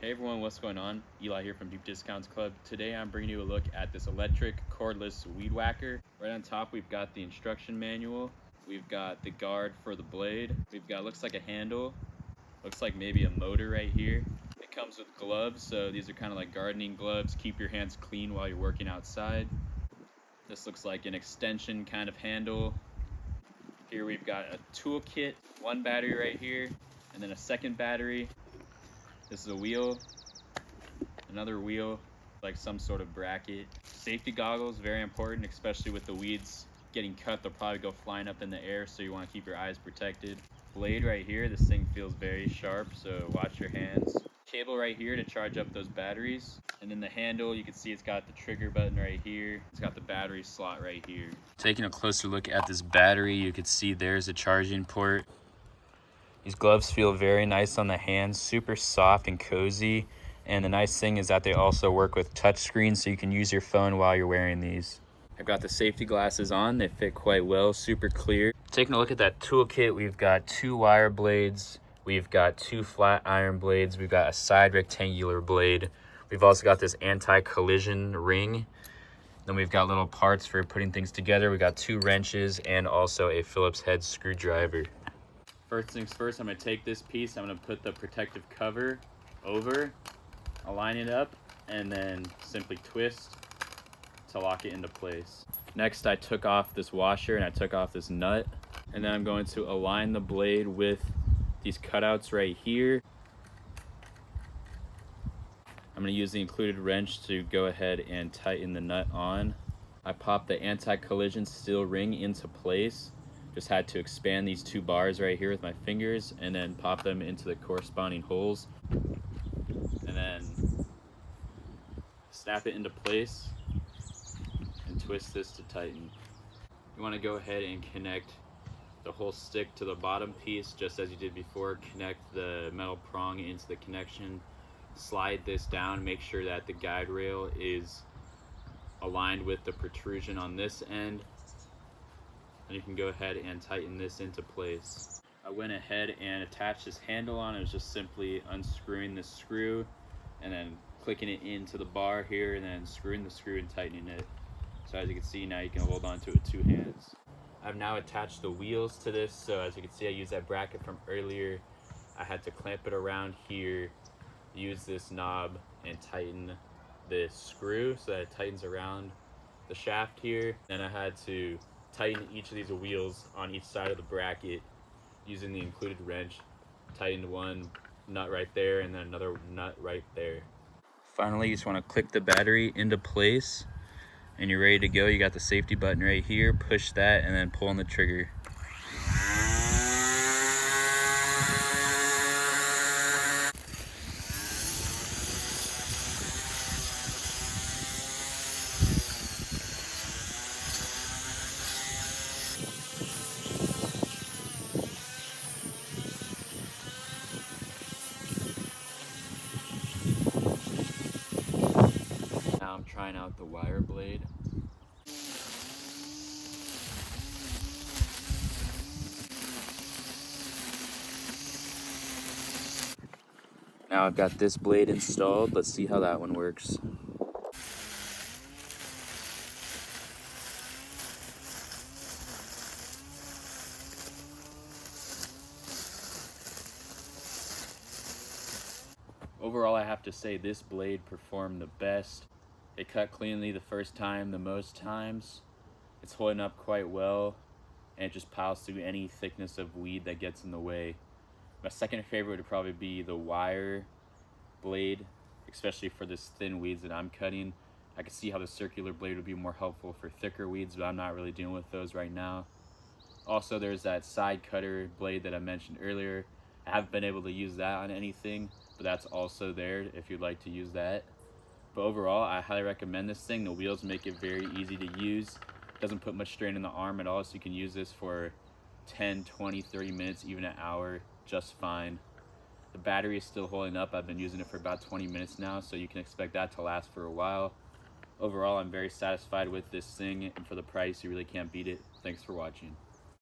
Hey everyone, what's going on? Eli here from Deep Discounts Club. Today I'm bringing you a look at this electric cordless weed whacker. Right on top we've got the instruction manual. We've got the guard for the blade. We've got, looks like a handle. Looks like maybe a motor right here. It comes with gloves, so these are kind of like gardening gloves. Keep your hands clean while you're working outside. This looks like an extension kind of handle. Here we've got a toolkit, one battery right here, and then a second battery. This is a wheel, another wheel, like some sort of bracket. Safety goggles, very important, especially with the weeds getting cut. They'll probably go flying up in the air, so you want to keep your eyes protected. Blade right here, this thing feels very sharp, so watch your hands. Cable right here to charge up those batteries. And then the handle, you can see it's got the trigger button right here. It's got the battery slot right here. Taking a closer look at this battery, you can see there's a charging port. These gloves feel very nice on the hands, super soft and cozy. And the nice thing is that they also work with touch screens, so you can use your phone while you're wearing these. I've got the safety glasses on, they fit quite well, super clear. Taking a look at that toolkit, we've got 2 wire blades, we've got 2 flat iron blades, we've got a side rectangular blade. We've also got this anti-collision ring. Then we've got little parts for putting things together. We've got 2 wrenches and also a Phillips head screwdriver. First things first, I'm gonna take this piece, I'm gonna put the protective cover over, align it up, and then simply twist to lock it into place. Next, I took off this washer and I took off this nut, and then I'm going to align the blade with these cutouts right here. I'm gonna use the included wrench to go ahead and tighten the nut on. I popped the anti-collision steel ring into place. Just had to expand these 2 bars right here with my fingers and then pop them into the corresponding holes. And then snap it into place and twist this to tighten. You want to go ahead and connect the whole stick to the bottom piece just as you did before. Connect the metal prong into the connection. Slide this down, make sure that the guide rail is aligned with the protrusion on this end. And you can go ahead and tighten this into place. I went ahead and attached this handle on. It was just simply unscrewing the screw and then clicking it into the bar here and then screwing the screw and tightening it. So as you can see, now you can hold on to it with 2 hands. I've now attached the wheels to this, so as you can see, I used that bracket from earlier. I had to clamp it around here, use this knob and tighten this screw so that it tightens around the shaft here. Then I had to tighten each of these wheels on each side of the bracket using the included wrench. Tightened one nut right there and then another nut right there. Finally, you just want to click the battery into place and you're ready to go. You got the safety button right here, push that and then pull on the trigger. Now I'm trying out the wire blade. Now I've got this blade installed. Let's see how that one works. Overall, I have to say this blade performed the best. It cut cleanly the first time, the most times. It's holding up quite well, and it just piles through any thickness of weed that gets in the way. My second favorite would probably be the wire blade, especially for this thin weeds that I'm cutting. I could see how the circular blade would be more helpful for thicker weeds, but I'm not really dealing with those right now. Also, there's that side cutter blade that I mentioned earlier. I haven't been able to use that on anything, but that's also there if you'd like to use that. But overall, I highly recommend this thing. The wheels make it very easy to use. It doesn't put much strain in the arm at all, so you can use this for 10, 20, 30 minutes, even an hour, just fine. The battery is still holding up. I've been using it for about 20 minutes now, so you can expect that to last for a while. Overall, I'm very satisfied with this thing, and for the price, you really can't beat it. Thanks for watching.